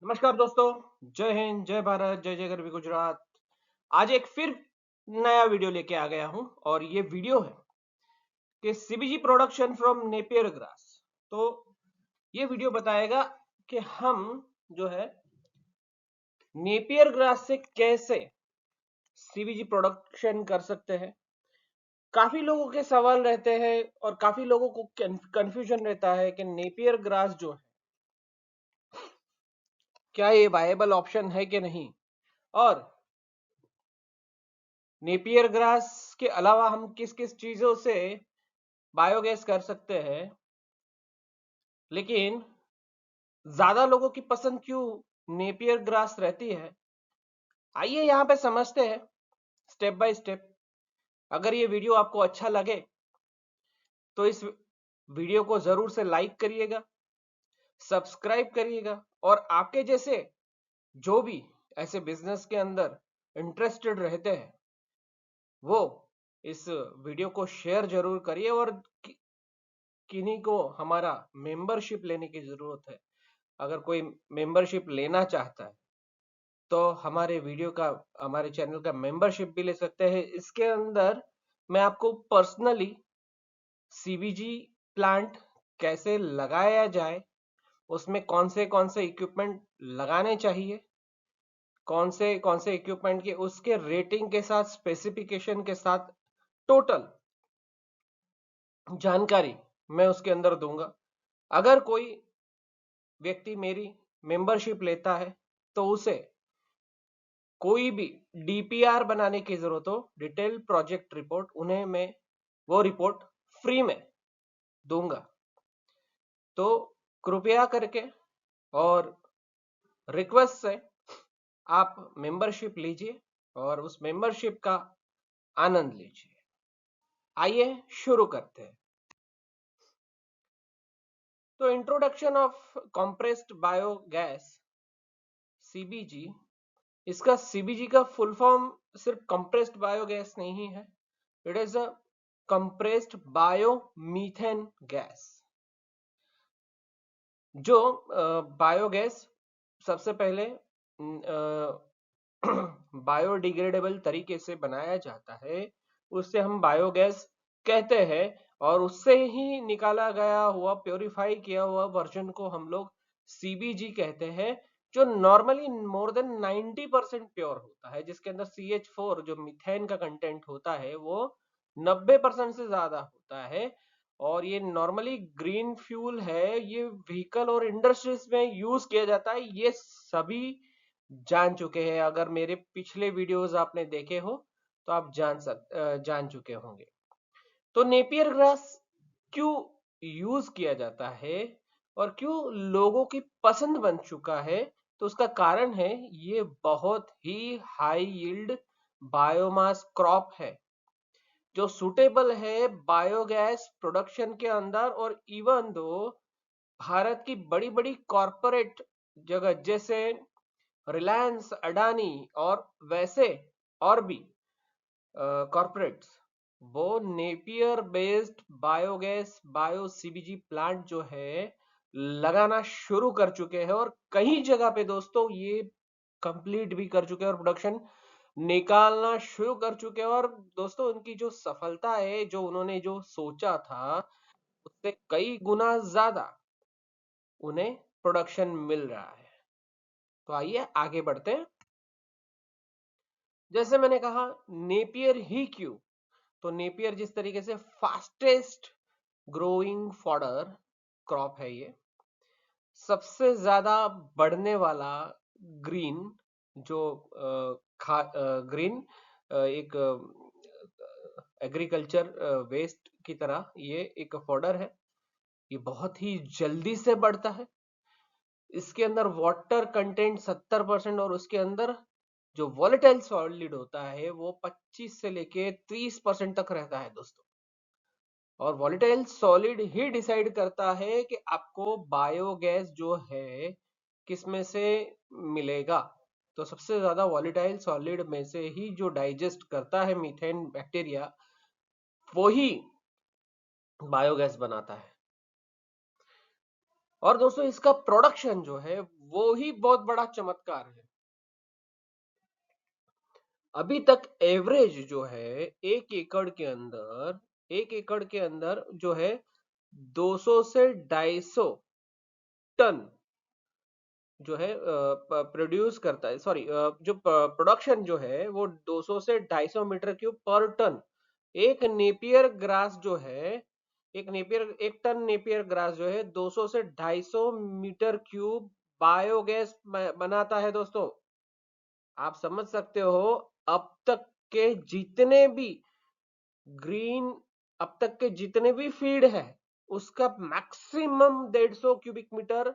नमस्कार दोस्तों। जय हिंद, जय भारत, जय जय गरवी गुजरात। आज एक फिर नया वीडियो लेके आ गया हूं और ये वीडियो है कि CBG production from Napier grass. तो ये वीडियो बताएगा कि हम जो है नेपियर ग्रास से कैसे सीबीजी प्रोडक्शन कर सकते हैं। काफी लोगों के सवाल रहते हैं और काफी लोगों को कंफ्यूजन रहता है कि नेपियर ग्रास जो है क्या ये वायबल ऑप्शन है कि नहीं, और नेपियर ग्रास के अलावा हम किस किस चीजों से बायोगैस कर सकते हैं। लेकिन ज्यादा लोगों की पसंद क्यों नेपियर ग्रास रहती है, आइए यहाँ पे समझते हैं स्टेप बाय स्टेप। अगर ये वीडियो आपको अच्छा लगे तो इस वीडियो को जरूर से लाइक करिएगा, सब्सक्राइब करिएगा, और आपके जैसे जो भी ऐसे बिजनेस के अंदर इंटरेस्टेड रहते हैं वो इस वीडियो को शेयर जरूर करिए। और किन्हीं को हमारा मेंबरशिप लेने की जरूरत है, अगर कोई मेंबरशिप लेना चाहता है तो हमारे वीडियो का, हमारे चैनल का मेंबरशिप भी ले सकते हैं। इसके अंदर मैं आपको पर्सनली सीबीजी प्लांट कैसे लगाया जाए, उसमें कौन से इक्विपमेंट लगाने चाहिए, कौन से इक्विपमेंट के उसके रेटिंग के साथ, स्पेसिफिकेशन के साथ टोटल जानकारी मैं उसके अंदर दूंगा। अगर कोई व्यक्ति मेरी मेंबरशिप लेता है तो उसे कोई भी डीपीआर बनाने की जरूरत हो, डिटेल प्रोजेक्ट रिपोर्ट, उन्हें मैं वो रिपोर्ट फ्री में दूंगा। तो कृपया करके और रिक्वेस्ट से आप मेंबरशिप लीजिए और उस मेंबरशिप का आनंद लीजिए। आइए शुरू करते हैं। तो introduction of compressed biogas, CBG. इसका सीबीजी का फुल फॉर्म सिर्फ कंप्रेस्ड बायोगैस नहीं है, it is a compressed biomethane gas. जो बायोगैस सबसे पहले बायोडिग्रेडेबल तरीके से बनाया जाता है, उससे हम बायोगैस कहते हैं। और उससे ही निकाला गया हुआ, प्योरीफाई किया हुआ वर्जन को हम लोग सीबीजी कहते हैं, जो नॉर्मली मोर देन 90% प्योर होता है, जिसके अंदर CH4 जो मीथेन का कंटेंट होता है वो 90% से ज्यादा होता है। और ये नॉर्मली ग्रीन फ्यूल है, ये व्हीकल और इंडस्ट्रीज में यूज किया जाता है, ये सभी जान चुके हैं। अगर मेरे पिछले वीडियोस आपने देखे हो तो आप जान चुके होंगे। तो नेपियर ग्रास क्यों यूज किया जाता है और क्यों लोगों की पसंद बन चुका है, तो उसका कारण है ये बहुत ही हाई यील्ड बायोमास क्रॉप है, जो सुटेबल है बायोगैस प्रोडक्शन के अंदर। और इवन दो भारत की बड़ी बड़ी कॉरपोरेट जगह जैसे रिलायंस, अडानी और वैसे और भी कॉरपोरेट्स, वो Napier based biogas, bio CBG plant जो है लगाना शुरू कर चुके हैं। और कई जगह पे दोस्तों ये कंप्लीट भी कर चुके हैं और प्रोडक्शन निकालना शुरू कर चुके हैं। और दोस्तों उनकी जो सफलता है, जो उन्होंने जो सोचा था उससे कई गुना ज्यादा उन्हें प्रोडक्शन मिल रहा है। तो आइए आगे बढ़ते हैं। जैसे मैंने कहा नेपियर ही क्यों, तो नेपियर जिस तरीके से फास्टेस्ट ग्रोइंग फॉडर क्रॉप है, ये सबसे ज्यादा बढ़ने वाला ग्रीन, जो ग्रीन एक एग्रीकल्चर वेस्ट की तरह ये एक फॉडर है, ये बहुत ही जल्दी से बढ़ता है। इसके अंदर वाटर कंटेंट 70% और उसके अंदर जो वॉलेटाइल सॉलिड होता है वो 25 से लेके 30% तक रहता है दोस्तों। और वॉलेटाइल सॉलिड ही डिसाइड करता है कि आपको बायोगैस जो है किस में से मिलेगा। तो सबसे ज्यादा वॉलेटाइल सॉलिड में से ही जो डाइजेस्ट करता है मीथेन बैक्टीरिया, वो ही बायोगैस बनाता है। और दोस्तों इसका प्रोडक्शन जो है वो ही बहुत बड़ा चमत्कार है। अभी तक एवरेज जो है एक एकड़ के अंदर जो है 200 से 250 टन जो है प्रोड्यूस करता है, सॉरी, जो प्रोडक्शन जो है वो 200 से 250 मीटर क्यूब पर टन। एक नेपियर ग्रास जो है, एक टन नेपियर ग्रास जो है 200 से 250 मीटर क्यूब बायोगैस बनाता है दोस्तों। आप समझ सकते हो, अब तक के जितने भी ग्रीन अब तक के जितने भी फीड है उसका मैक्सिमम 150 क्यूबिक मीटर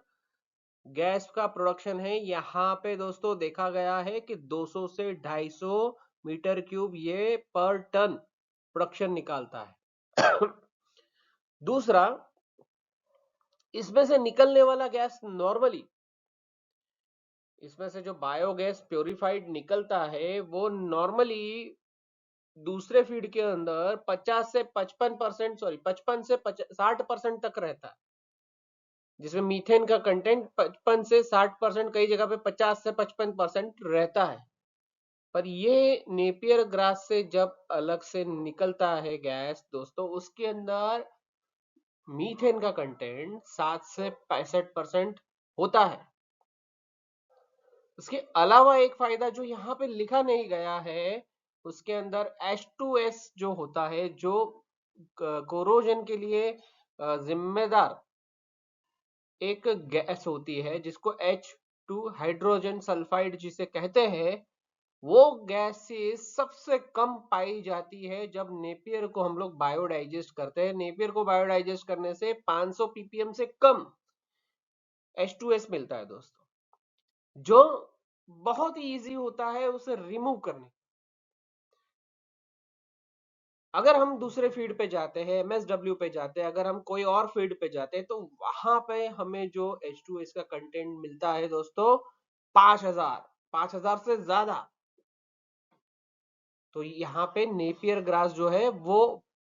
गैस का प्रोडक्शन है। यहाँ पे दोस्तों देखा गया है कि 200 से 250 मीटर क्यूब ये पर टन प्रोडक्शन निकालता है। दूसरा, इसमें से निकलने वाला गैस नॉर्मली, इसमें से जो बायोगैस प्योरीफाइड निकलता है वो नॉर्मली दूसरे फीड के अंदर 50 से 55%, सॉरी 55 से 60% तक रहता है, जिसमें मीथेन का कंटेंट 55 से 60%, कई जगह पे 50 से 55% रहता है। पर ये नेपियर ग्रास से जब अलग से निकलता है गैस दोस्तों, उसके अंदर मीथेन का कंटेंट 7 से 65% होता है। उसके अलावा एक फायदा जो यहाँ पे लिखा नहीं गया है, उसके अंदर H2S जो होता है, जो कोरोजन के लिए जिम्मेदार एक गैस होती है, जिसको H2 हाइड्रोजन सल्फाइड जिसे कहते हैं, वो गैसेस सबसे कम पाई जाती है जब नेपियर को हम लोग बायोडाइजेस्ट करते हैं। नेपियर को बायोडाइजेस्ट करने से 500 ppm से कम H2S मिलता है दोस्तों, जो बहुत ही इजी होता है उसे रिमूव करने। अगर हम दूसरे फीड पे जाते हैं, MSW पे जाते हैं, अगर हम कोई और फीड पे जाते हैं, तो वहां पे हमें जो H2S का कंटेंट मिलता है दोस्तों 5000 से ज्यादा। तो यहाँ पे नेपियर ग्रास जो है वो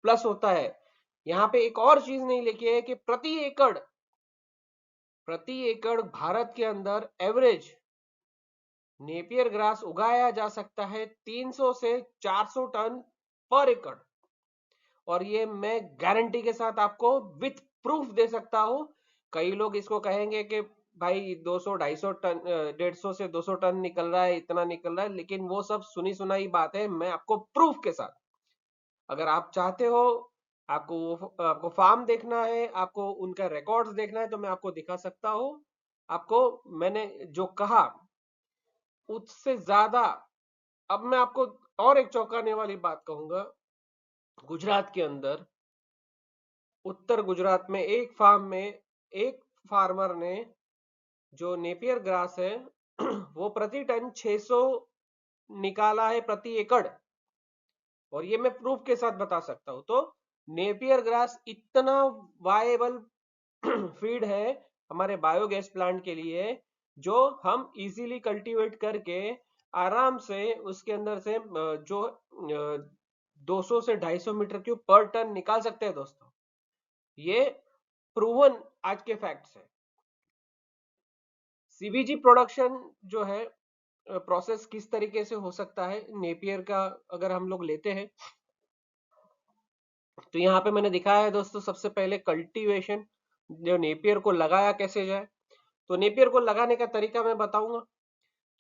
प्लस होता है। यहाँ पे एक और चीज नहीं लिखी है कि प्रति एकड़ भारत के अंदर एवरेज नेपियर ग्रास उगाया जा सकता है 300 से 400 टन पर एकड़। और ये मैं गारंटी के साथ आपको विथ प्रूफ दे सकता हूं। कई लोग इसको कहेंगे कि भाई 200 250 टन 150 से 200 टन निकल रहा है, इतना निकल रहा है, लेकिन वो सब सुनी सुनाई बात है। मैं आपको प्रूफ के साथ, अगर आप चाहते हो, आपको फार्म देखना है, आपको उनका रिकॉर्ड्स देखना है, तो मैं आपको दिखा सकता हूँ। आपको मैंने जो कहा उससे ज्यादा। अब मैं आपको और एक चौंकाने वाली बात कहूंगा। गुजरात के अंदर, उत्तर गुजरात में एक फार्म में एक फार्मर ने जो नेपियर ग्रास है वो प्रति टन 600 निकाला है प्रति एकड़। और ये मैं प्रूफ के साथ बता सकता हूं। तो नेपियर ग्रास इतना वायबल फीड है हमारे बायोगैस प्लांट के लिए, जो हम इजीली कल्टीवेट करके आराम से उसके अंदर से जो 200 से 250 मीटर क्यूब पर टन निकाल सकते हैं दोस्तों। ये प्रूवन आज के फैक्ट्स है। सीबीजी प्रोडक्शन जो है प्रोसेस किस तरीके से हो सकता है नेपियर का, अगर हम लोग लेते हैं तो यहाँ पे मैंने दिखाया है दोस्तों। सबसे पहले कल्टीवेशन, जो नेपियर को लगाया कैसे जाए। तो नेपियर को लगाने का तरीका मैं बताऊंगा।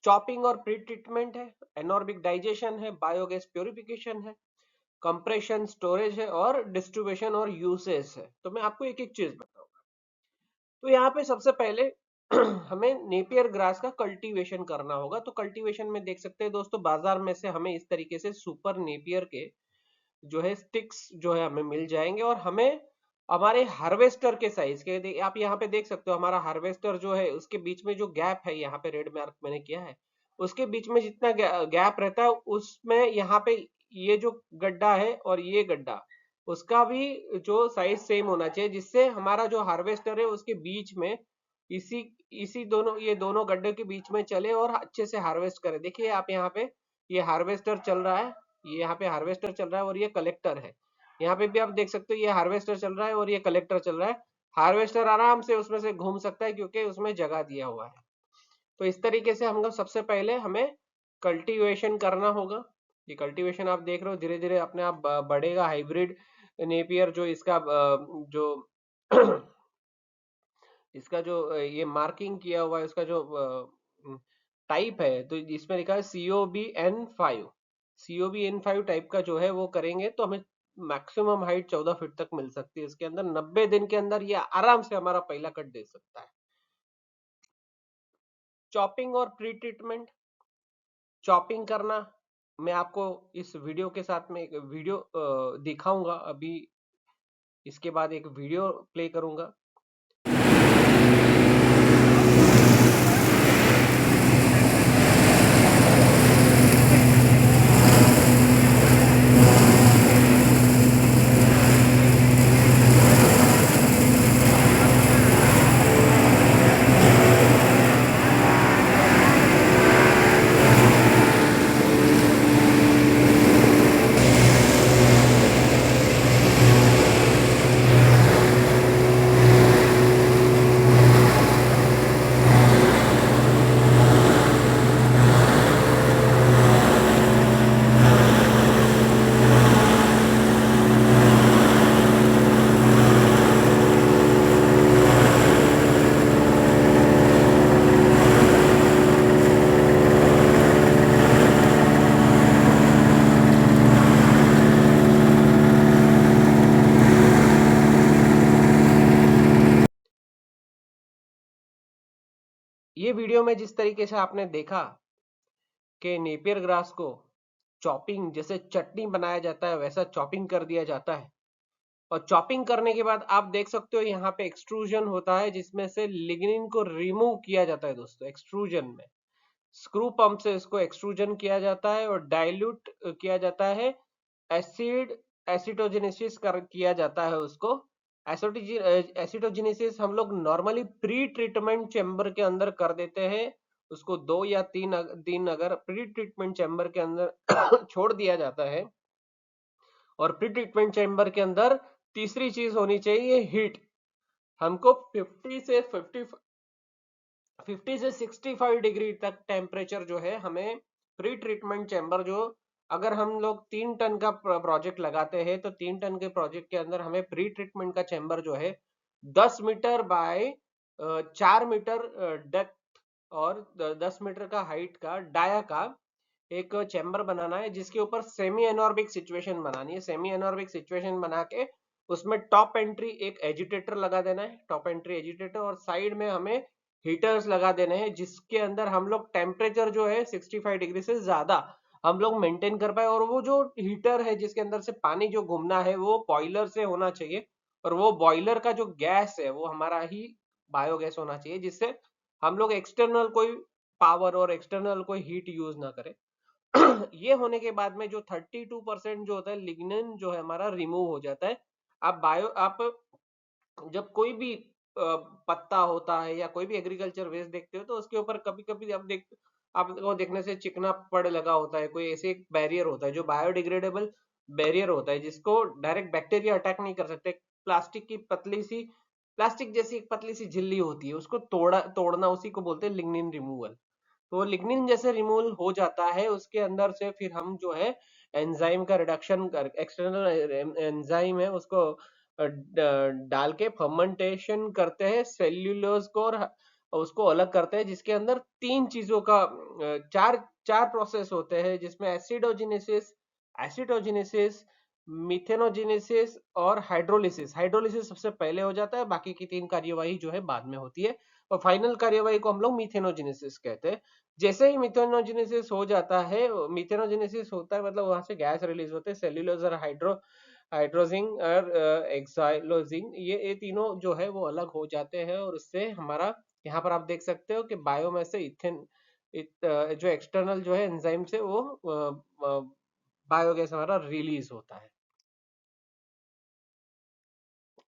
चॉपिंग और प्री ट्रीटमेंट है, एनॉर्बिक डाइजेशन है, बायोगैस प्योरिफिकेशन है, कंप्रेशन स्टोरेज है, और डिस्ट्रीब्यूशन और यूसेज है। तो मैं आपको एक एक चीज बताऊंगा। तो यहाँ पे सबसे पहले हमें नेपियर ग्रास का कल्टीवेशन करना होगा। तो कल्टीवेशन में देख सकते हैं दोस्तों, बाजार में से हमें इस तरीके से सुपर नेपियर के जो है स्टिक्स जो है हमें मिल जाएंगे। और हमें हमारे हार्वेस्टर के साइज के, आप यहाँ पे देख सकते हो हमारा हार्वेस्टर जो है उसके बीच में जो गैप है, यहाँ पे रेड मार्क मैंने किया है, उसके बीच में जितना गैप रहता है उसमें यहाँ पे ये जो गड्ढा है और ये गड्ढा, उसका भी जो साइज सेम होना चाहिए, जिससे हमारा जो हार्वेस्टर है उसके बीच में इसी इसी दोनों ये दोनों गड्ढे के बीच में चले और अच्छे से हार्वेस्ट करे। देखिए आप यहाँ पे ये हार्वेस्टर चल रहा है, ये यहाँ पे हार्वेस्टर चल रहा है और ये कलेक्टर है। यहाँ पे भी आप देख सकते हो ये हार्वेस्टर चल रहा है और ये कलेक्टर चल रहा है। हार्वेस्टर आराम से उसमें से घूम सकता है क्योंकि उसमें जगह दिया हुआ है। तो इस तरीके से हम लोग सबसे पहले हमें कल्टीवेशन करना होगा। ये कल्टीवेशन आप देख रहे हो धीरे धीरे अपने आप बढ़ेगा। हाइब्रिड नेपियर जो इसका जो इसका जो ये मार्किंग किया हुआ है, उसका जो टाइप है, तो इसमें लिखा है COB-N5। COB-N5 टाइप का जो है वो करेंगे तो हमें मैक्सिमम हाइट 14 फीट तक मिल सकती है। इसके अंदर 90 दिन के अंदर ये आराम से हमारा पहला कट दे सकता है। चॉपिंग और प्री ट्रीटमेंट। चॉपिंग करना मैं आपको इस वीडियो के साथ में एक वीडियो दिखाऊंगा। अभी इसके बाद एक वीडियो प्ले करूंगा। ये वीडियो में जिस तरीके से आपने देखा कि नेपियर ग्रास को चॉपिंग जैसे चटनी बनाया जाता है वैसा चॉपिंग कर दिया जाता है। और चॉपिंग करने के बाद आप देख सकते हो यहाँ पे एक्सट्रूजन होता है जिसमें से लिग्निन को रिमूव किया जाता है दोस्तों। एक्सट्रूजन में स्क्रू पंप से इसको एक्सट्रूजन किया जाता है और डाइल्यूट किया जाता है। एसिड एसिटोजेनेसिस कर किया जाता है उसको। एसिटोजेनेसिस हम लोग नॉर्मली प्री ट्रीटमेंट चेम्बर के अंदर कर देते हैं। उसको 2 या 3 दिन अगर प्री ट्रीटमेंट चेम्बर के अंदर छोड़ दिया जाता है। और प्री ट्रीटमेंट चेम्बर के अंदर तीसरी चीज होनी चाहिए हीट। हमको 50 से 65 डिग्री तक टेम्परेचर जो है हमें प्री ट्रीटमेंट चेम्बर जो अगर हम लोग 3 टन का प्रोजेक्ट लगाते हैं तो 3 टन के प्रोजेक्ट के अंदर हमें प्री ट्रीटमेंट का चेम्बर जो है 10 मीटर बाय 4 मीटर डेप्थ और 10 मीटर का हाइट का डाया का एक चेम्बर बनाना है जिसके ऊपर सेमी एनॉर्बिक सिचुएशन बनानी है। सेमी एनॉर्बिक सिचुएशन बना के उसमें टॉप एंट्री एक एजिटेटर लगा देना है। टॉप एंट्री एजिटेटर और साइड में हमें हीटर्स लगा देने हैं जिसके अंदर हम लोग टेम्परेचर जो है 65 डिग्री से ज्यादा हम लोग मेंटेन कर पाए। और वो जो हीटर है जिसके अंदर से पानी जो घूमना है वो बॉयलर से होना चाहिए। और वो बॉयलर का जो गैस है वो हमारा ही बायोगैस होना चाहिए जिससे हम लोग एक्सटर्नल कोई पावर और एक्सटर्नल कोई हीट यूज ना करें। ये होने के बाद में जो 32% जो होता है लिग्निन जो है हमारा रिमूव हो जाता है। आप जब कोई भी पत्ता होता है या कोई भी एग्रीकल्चर वेस्ट देखते हो तो उसके ऊपर कभी कभी आपको देखने से चिकना पड़ लगा होता है। कोई ऐसे एक बैरियर होता है जो बायोडिग्रेडेबल बैरियर होता है जिसको डायरेक्ट बैक्टीरिया अटैक नहीं कर सकते। प्लास्टिक की पतली सी प्लास्टिक जैसी एक पतली सी झिल्ली होती है उसको तोड़ना उसी को बोलते हैं लिग्निन रिमूवल। तो लिग्निन जैसे रिमूवल हो जाता है उसके अंदर से फिर हम जो है एंजाइम का रिडक्शन कर एक्सटर्नल एंजाइम है उसको डाल के फर्मेंटेशन करते हैं सेल्यूलोज को और उसको अलग करते हैं जिसके अंदर तीन चीजों का चार चार प्रोसेस होते हैं जिसमें एसिडोजेनेसिस मिथेनोजेनेसिस और हाइड्रोलिसिस। हाइड्रोलिसिस सबसे पहले हो जाता है, बाकी की तीन कार्यवाही जो है बाद में होती है। और फाइनल कार्यवाही को हम लोग मिथेनोजेनेसिस कहते हैं। जैसे ही मिथेनोजेनेसिस हो जाता है, मिथेनोजेनेसिस होता है मतलब वहां से गैस रिलीज होते हैं सेल्यूलोज और हाइड्रोजिन और एक्साइलोजिन। ये तीनों जो है वो अलग हो जाते हैं और उससे हमारा यहाँ पर आप देख सकते हो कि बायो में से जो एक्सटर्नल जो है एंजाइम से वो बायोगैस हमारा रिलीज होता है।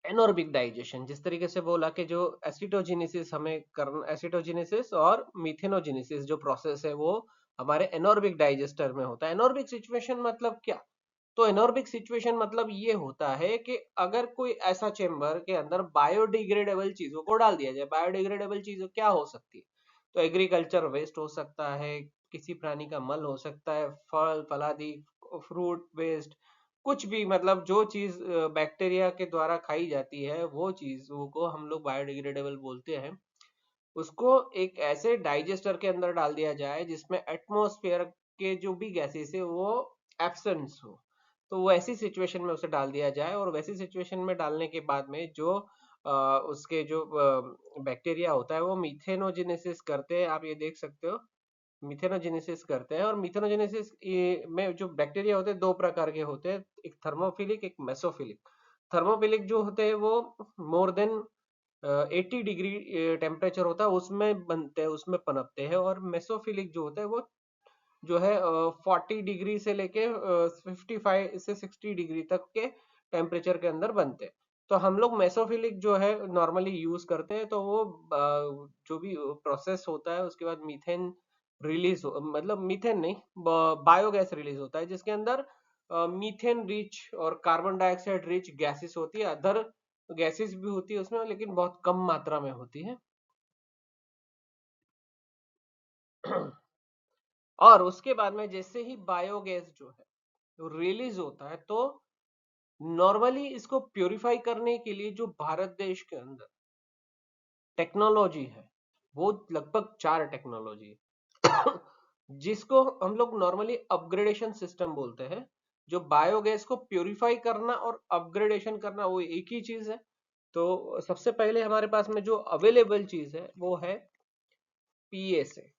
एनोर्बिक डाइजेशन जिस तरीके से बोला कि जो एसिटोजेनेसिस हमें करना, एसिटोजेनेसिस और मिथेनोजेनेसिस जो प्रोसेस है वो हमारे एनोर्बिक डाइजेस्टर में होता है। एनोर्बिक सिचुएशन मतलब क्या? तो एनोर्बिक सिचुएशन मतलब ये होता है कि अगर कोई ऐसा चेम्बर के अंदर बायोडिग्रेडेबल चीजों को डाल दिया जाए। बायोडिग्रेडेबल चीजों क्या हो सकती है? तो एग्रीकल्चर वेस्ट हो सकता है, किसी प्राणी का मल हो सकता है, फल फलादि, फ्रूट वेस्ट, कुछ भी, मतलब जो चीज बैक्टीरिया के द्वारा खाई जाती है वो चीज को हम लोग बायोडिग्रेडेबल बोलते हैं। उसको एक ऐसे डाइजेस्टर के अंदर डाल दिया जाए जिसमें एटमॉस्फेयर के जो भी गैसेस है वो एब्सेंस हो, तो वो ऐसी सिचुएशन में उसे डाल दिया जाए, और वैसी सिचुएशन में डालने के बाद में जो उसके जो बैक्टीरिया होता है वो मिथेनोजेनेसिस करते हैं, आप ये देख सकते हो, मिथेनोजेनेसिस करते हैं। और मिथेनोजेनेसिस में जो बैक्टीरिया होते हैं दो प्रकार के होते हैं, एक थर्मोफिलिक, एक मेसोफिलिक। थर्मोफिलिक जो होते हैं वो मोर देन 80 डिग्री टेम्परेचर होता है उसमें बनते हैं, उसमें पनपते हैं। और मेसोफिलिक जो होता है वो जो है 40 डिग्री से लेके 55 से 60 डिग्री तक के टेम्परेचर के अंदर बनते हैं। तो हम लोग मेसोफिलिक जो है नॉर्मली यूज करते हैं, तो वो जो भी प्रोसेस होता है उसके बाद मीथेन रिलीज मतलब मीथेन नहीं, बायोगैस रिलीज होता है जिसके अंदर मीथेन रिच और कार्बन डाइऑक्साइड रिच गैसेस होती है, अदर गैसेस भी होती है उसमें लेकिन बहुत कम मात्रा में होती है। और उसके बाद में जैसे ही बायोगैस जो है रिलीज होता है, तो नॉर्मली इसको प्योरीफाई करने के लिए जो भारत देश के अंदर टेक्नोलॉजी है वो लगभग 4 टेक्नोलॉजी है जिसको हम लोग नॉर्मली अपग्रेडेशन सिस्टम बोलते हैं। जो बायोगैस को प्योरीफाई करना और अपग्रेडेशन करना वो एक ही चीज है। तो सबसे पहले हमारे पास में जो अवेलेबल चीज है वो है पीएसए,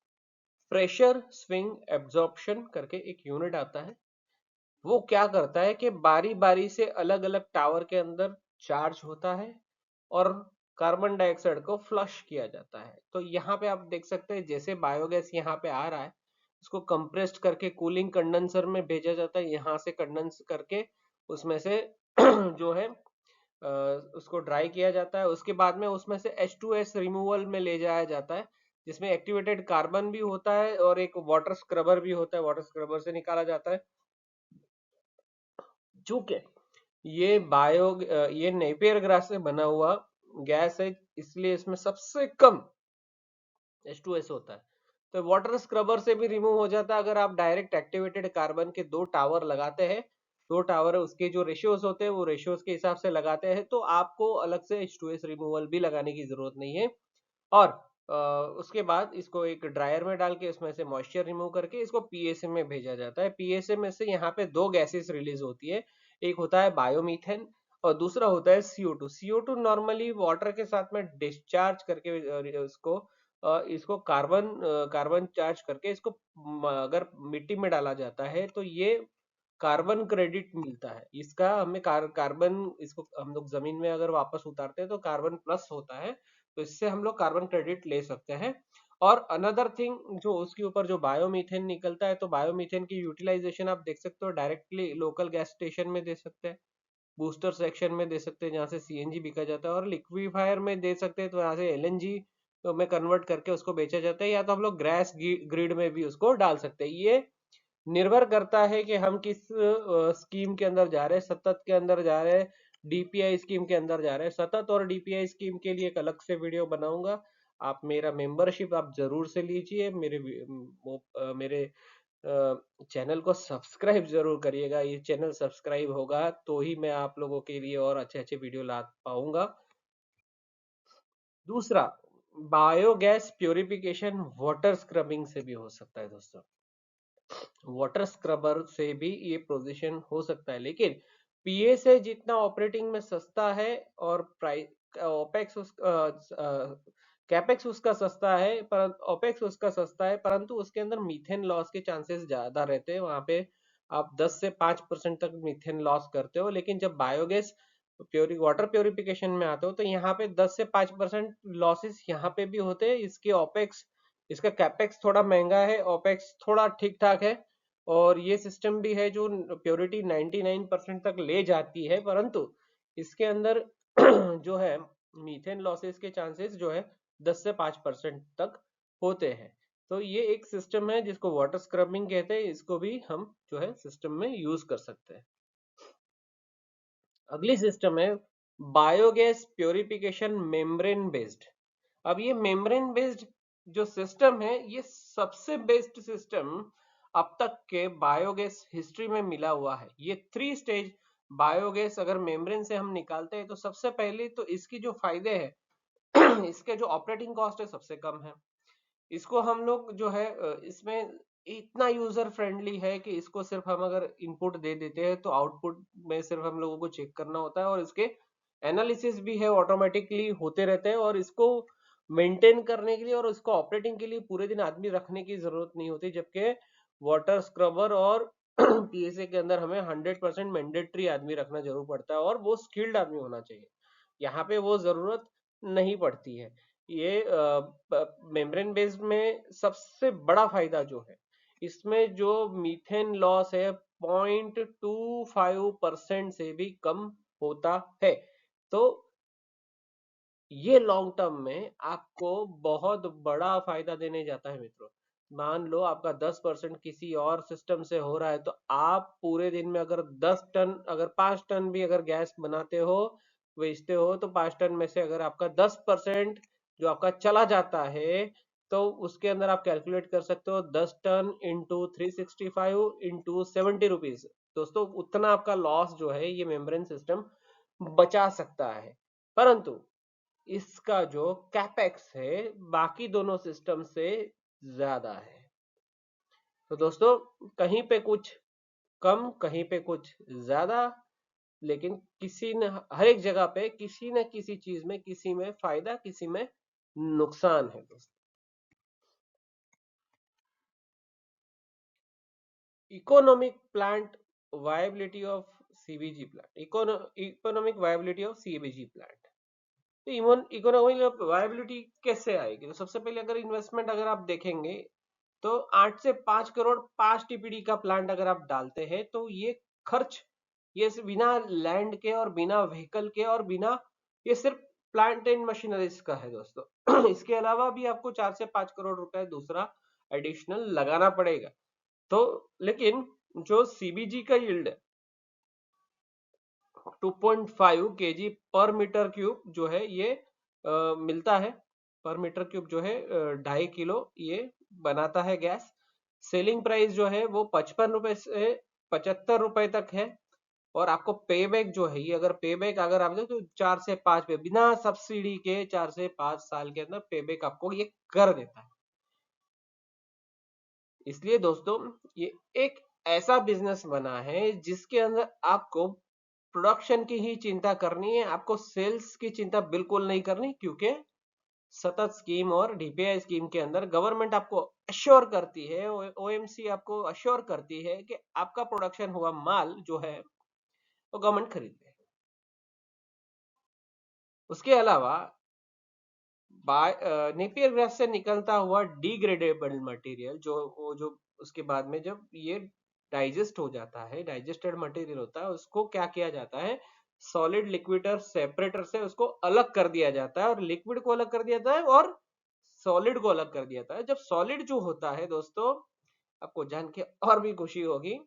प्रेशर स्विंग एब्जॉर्प्शन करके एक यूनिट आता है। वो क्या करता है कि बारी बारी से अलग अलग टावर के अंदर चार्ज होता है और कार्बन डाइऑक्साइड को फ्लश किया जाता है। तो यहाँ पे आप देख सकते हैं जैसे बायोगैस यहाँ पे आ रहा है, उसको कंप्रेस्ड करके कूलिंग कंडेंसर में भेजा जाता है, यहाँ से कंडेंस करके उसमें से जो है उसको ड्राई किया जाता है। उसके बाद में उसमें से H2S रिमूवल में ले जाया जाता है, जिसमें एक्टिवेटेड कार्बन भी होता है और एक वाटर स्क्रबर भी होता है, वाटर स्क्रबर से निकाला जाता है। चूंकि ये नेपियर ग्रास से बना हुआ गैस है, इसलिए इसमें सबसे कम H2S होता है। तो वाटर स्क्रबर से भी रिमूव हो जाता है अगर आप डायरेक्ट एक्टिवेटेड कार्बन के 2 टावर लगाते हैं। 2 टावर उसके जो रेशियोज होते हैं वो रेशियोज के हिसाब से लगाते हैं, तो आपको अलग से H2S रिमूवल भी लगाने की जरूरत नहीं है। और उसके बाद इसको एक ड्रायर में डाल के इसमें से मॉइस्चर रिमूव करके इसको पीएसए में भेजा जाता है। पीएसए में से यहाँ पे 2 गैसेस रिलीज होती है, एक होता है बायोमीथेन और दूसरा होता है CO2। CO2 नॉर्मली वाटर के साथ में डिस्चार्ज करके इसको कार्बन चार्ज करके इसको अगर मिट्टी में डाला जाता है तो ये कार्बन क्रेडिट मिलता है इसका हमें। कार्बन इसको हम लोग जमीन में अगर वापस उतारते हैं तो कार्बन प्लस होता है, तो इससे हम लोग कार्बन क्रेडिट ले सकते हैं। और अनदर थिंग जो उसके ऊपर जो बायोमीथेन निकलता है, तो बायोमीथेन की यूटिलाइजेशन आप देख सकते हो डायरेक्टली लोकल गैस स्टेशन में दे सकते हैं, बूस्टर सेक्शन में दे सकते हैं जहाँ से सीएनजी बिका जाता है, और लिक्विफायर में दे सकते हैं तो यहाँ से एलएनजी में कन्वर्ट करके उसको बेचा जाता है, या तो हम लोग गैस ग्रिड में भी उसको डाल सकते हैं। ये निर्भर करता है कि हम किस स्कीम के अंदर जा रहे हैं, सतत के अंदर जा रहे हैं, डीपीआई स्कीम के अंदर जा रहे हैं। सतत और डीपीआई स्कीम के लिए एक अलग से वीडियो बनाऊंगा, आप मेरा मेंबरशिप आप जरूर से लीजिए, मेरे चैनल को सब्सक्राइब जरूर करिएगा। ये चैनल सब्सक्राइब होगा तो ही मैं आप लोगों के लिए और अच्छे अच्छे वीडियो ला पाऊंगा। दूसरा, बायोगैस प्योरिफिकेशन वाटर स्क्रबिंग से भी हो सकता है दोस्तों, वाटर स्क्रबर से भी ये पोजीशन हो सकता है, लेकिन पीएसए जितना ऑपरेटिंग में सस्ता है और प्राइस ओपेक्स कैपेक्स उसका सस्ता है, पर ओपेक्स उसका सस्ता है, परंतु उसके अंदर मीथेन लॉस के चांसेस ज्यादा रहते हैं। वहां पे आप 10 से 5% तक मीथेन लॉस करते हो, लेकिन जब बायोगैस वाटर प्योरिफिकेशन में आते हो तो यहाँ पे 10 से 5% लॉसेस यहाँ पे भी होते हैं। इसके ओपेक्स, इसका कैपेक्स थोड़ा महंगा है, ओपेक्स थोड़ा ठीक ठाक है, और ये सिस्टम भी है जो प्योरिटी 99% तक ले जाती है, परंतु इसके अंदर जो है मीथेन लॉसेस के चांसेस जो है 10 से 5% तक होते हैं। तो ये एक सिस्टम है जिसको वाटर स्क्रबिंग कहते हैं, इसको भी हम जो है सिस्टम में यूज कर सकते हैं। अगली सिस्टम है बायोगैस प्योरिफिकेशन मेम्ब्रेन बेस्ड। अब ये मेम्ब्रेन बेस्ड जो सिस्टम है ये सबसे बेस्ट सिस्टम अब तक के बायोगैस हिस्ट्री में मिला हुआ है। ये 3 स्टेज बायोगैस अगर मेम्ब्रेन से हम निकालते हैं तो सबसे पहले तो इसकी जो फायदे है इसके जो ऑपरेटिंग कॉस्ट है सबसे कम है। इसको हम लोग जो है इसमें इतना यूजर फ्रेंडली है कि इसको सिर्फ हम अगर इनपुट दे देते हैं तो आउटपुट में सिर्फ हम लोगों को चेक करना होता है और इसके एनालिसिस भी है ऑटोमेटिकली होते रहते हैं और इसको मेंटेन करने के लिए और इसको ऑपरेटिंग के लिए पूरे दिन आदमी रखने की जरूरत नहीं होती, जबकि वाटर स्क्रबर और पीएसए के अंदर हमें 100% मैंडेटरी आदमी रखना जरूर पड़ता है और वो स्किल्ड आदमी होना चाहिए। यहाँ पे वो जरूरत नहीं पड़ती है। ये मेम्ब्रेन बेस्ड में सबसे बड़ा फायदा जो है इसमें जो मीथेन लॉस है 0.25% से भी कम होता है। तो ये लॉन्ग टर्म में आपको बहुत बड़ा फायदा देने जाता है मित्रों। मान लो आपका 10% किसी और सिस्टम से हो रहा है तो आप पूरे दिन में अगर 10 टन अगर 5 टन भी अगर गैस बनाते हो बेचते हो तो 5 टन में से अगर आपका 10% जो आपका चला जाता है तो उसके अंदर आप कैलकुलेट कर सकते हो 10 टन इंटू 365 इंटू 70 रुपीज। दोस्तों उतना आपका लॉस जो है ये मेम्ब्रेन सिस्टम बचा सकता है। परंतु इसका जो कैपेक्स है बाकी दोनों सिस्टम से ज्यादा है। तो दोस्तों कहीं पे कुछ कम कहीं पे कुछ ज्यादा, लेकिन किसी न हर एक जगह पे किसी न किसी चीज में किसी में फायदा किसी में नुकसान है दोस्तों। Economic plant viability of CBG plant, economic viability of CBG plant. तो इकोनॉमिक वायबिलिटी कैसे आएगी? तो सबसे पहले अगर इन्वेस्टमेंट अगर आप देखेंगे तो 8 से 5 करोड़ 5 टीपीडी का प्लांट अगर आप डालते हैं तो ये खर्च ये बिना लैंड के और बिना व्हीकल के और बिना ये सिर्फ प्लांट एंड मशीनरीज का है दोस्तों। इसके अलावा भी आपको 4 से 5 करोड़ रुपए दूसरा एडिशनल लगाना पड़ेगा। तो लेकिन जो सीबीजी का यील्ड है 2.5 केजी पर मीटर क्यूब जो है ये मिलता है। पर मीटर क्यूब जो है 2.5 किलो ये बनाता है गैस। सेलिंग प्राइस जो है वो 55 रुपए से 75 रुपए तक है। और आपको पे बैक जो है ये अगर पे बैक अगर आप दे तो 4 से 5 पे बिना सब्सिडी के 4 से 5 साल के अंदर पे बैक आपको ये कर देता है। इसलिए दोस्तों ये एक ऐसा बिजनेस बना है जिसके अंदर आपको प्रोडक्शन की ही चिंता करनी है, आपको सेल्स की चिंता बिल्कुल नहीं करनी, क्योंकि सतत स्कीम और डीपीआई स्कीम के अंदर गवर्नमेंट आपको अश्योर करती है, ओएमसी आपको अश्योर करती है कि आपका प्रोडक्शन हुआ माल जो है वो गवर्नमेंट खरीद ले। उसके अलावा नेपियर ग्रास से निकलता हुआ डिग्रेडेबल मटेरियल जो उसके बाद में जब ये डाइजेस्ट हो जाता है, डाइजेस्टेड मटेरियल होता है, उसको क्या किया जाता है सॉलिड लिक्विड और सेपरेटर से उसको अलग कर दिया जाता है और लिक्विड को अलग कर दिया जाता है और सॉलिड को अलग कर दिया जाता है। जब सॉलिड जो होता है दोस्तों आपको जान के और भी खुशी होगी,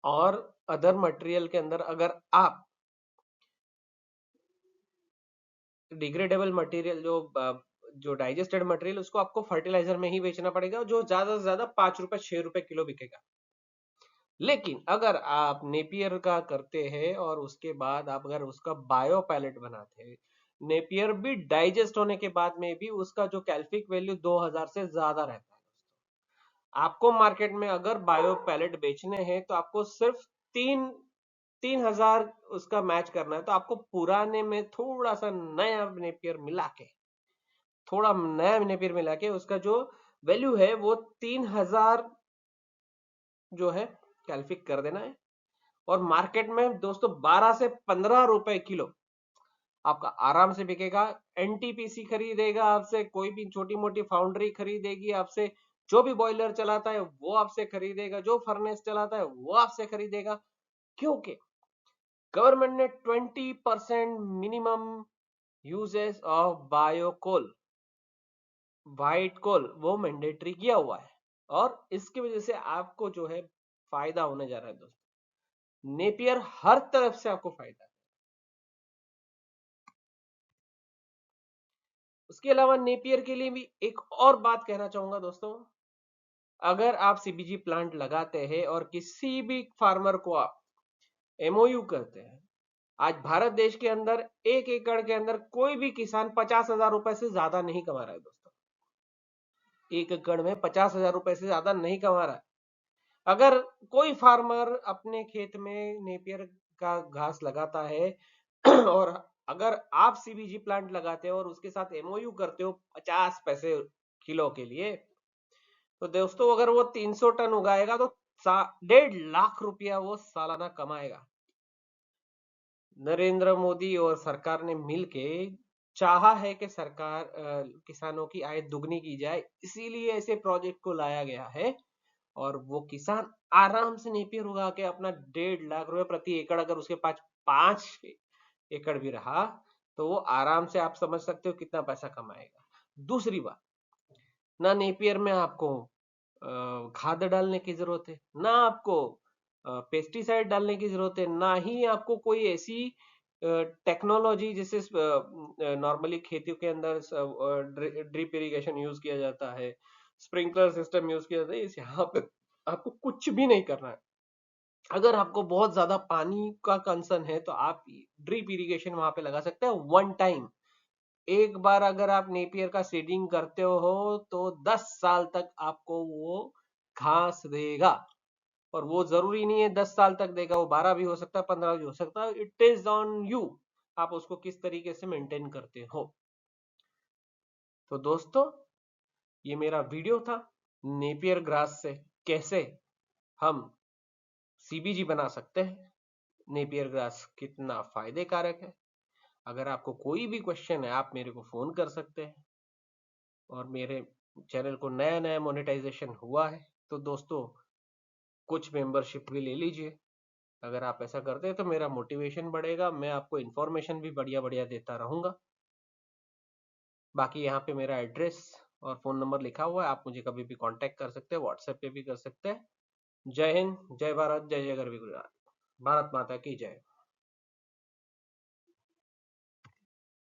और अदर मटेरियल के अंदर अगर आप डिग्रेडेबल मटेरियल जो डाइजेस्टेड मटेरियल उसको आपको फर्टिलाइजर में ही बेचना पड़ेगा जो ज्यादा से ज्यादा 5 रुपए 6 रुपए किलो बिकेगा। लेकिन अगर आप नेपियर का करते हैं और उसके बाद आप अगर उसका बायो पैलेट बनाते हैं, नेपियर भी डाइजेस्ट होने के बाद में भी उसका जो कैल्फिक वैल्यू 2000 से ज्यादा रहता है। आपको मार्केट में अगर बायो पैलेट बेचने हैं तो आपको सिर्फ 3000 उसका मैच करना है। तो आपको पुराने में थोड़ा सा नया नेपियर मिला के थोड़ा नया नेपियर मिला के उसका जो वैल्यू है वो 3000 जो है कैलफिक कर देना है। और मार्केट में दोस्तों 12 से 15 रुपए किलो आपका आराम से बिकेगा। एनटीपीसी खरीदेगा आपसे, कोई भी छोटी मोटी फाउंड्री खरीदेगी आपसे, जो भी बॉयलर चलाता है वो आपसे खरीदेगा, जो फर्नेस चलाता है वो आपसे खरीदेगा। क्योंकि गवर्नमेंट ने 20% minimum usages of biocoal white coal वो मैंडेटरी किया हुआ है। और इसकी वजह से आपको जो है फायदा होने जा रहा है दोस्तों। नेपियर हर तरफ से आपको फायदा है। इसके अलावा नेपियर के लिए भी एक और बात कहना चाहूंगा दोस्तों, अगर आप सीबीजी प्लांट लगाते हैं और किसी भी फार्मर को आप एमओयू करते हैं, आज भारत देश के अंदर 1 एकड़ के अंदर कोई भी किसान 50,000 रुपए से ज्यादा नहीं कमा रहा है दोस्तों। 1 एकड़ में 50,000 रुपए से ज्यादा नहीं कमा रहा है। अगर कोई फार्मर अपने खेत में नेपियर का घास लगाता है और अगर आप सीबीजी प्लांट लगाते हो और उसके साथ एमओयू करते हो 50 पैसे किलो के लिए, तो दोस्तों अगर वो 300 टन उगाएगा तो 1.5 लाख रुपया वो सालाना कमाएगा। नरेंद्र मोदी और सरकार ने मिलके चाहा है कि सरकार किसानों की आय दुगनी की जाए, इसीलिए ऐसे प्रोजेक्ट को लाया गया है। और वो किसान आराम से नेपियर उगा के अपना 1.5 लाख रुपए प्रति एकड़, अगर उसके पास 5 एकड़ भी रहा तो वो आराम से, आप समझ सकते हो कितना पैसा कमाएगा। दूसरी बात, ना नेपियर में आपको खाद डालने की जरूरत है, ना आपको पेस्टिसाइड डालने की जरूरत है, ना ही आपको कोई ऐसी टेक्नोलॉजी जैसे नॉर्मली खेतों के अंदर ड्रिप इरिगेशन यूज किया जाता है, स्प्रिंकलर सिस्टम यूज किया जाता है, यहाँ पे आपको कुछ भी नहीं करना है। अगर आपको बहुत ज्यादा पानी का कंसर्न है तो आप ड्रिप इरिगेशन वहां पे लगा सकते हैं 1 टाइम। एक बार अगर आप नेपियर का सीडिंग करते हो तो 10 साल तक आपको वो घास देगा। और वो जरूरी नहीं है 10 साल तक देगा, वो 12 भी हो सकता है, 15 भी हो सकता है, इट इज ऑन यू, आप उसको किस तरीके से मेंटेन करते हो। तो दोस्तों ये मेरा वीडियो था, नेपियर ग्रास से कैसे हम सीबीजी बना सकते हैं, नेपियर ग्रास कितना फायदे कारक है। अगर आपको कोई भी क्वेश्चन है आप मेरे को फोन कर सकते हैं। और मेरे चैनल को नया नया मोनेटाइजेशन हुआ है तो दोस्तों कुछ मेंबरशिप भी ले लीजिए। अगर आप ऐसा करते हैं तो मेरा मोटिवेशन बढ़ेगा, मैं आपको इन्फॉर्मेशन भी बढ़िया बढ़िया देता रहूंगा। बाकी यहाँ पे मेरा एड्रेस और फोन नंबर लिखा हुआ है, आप मुझे कभी भी कांटेक्ट कर सकते हैं, व्हाट्सएप पे भी कर सकते हैं। जय हिंद, जय भारत, जय जय गरवी गुजरात, भारत माता की जय।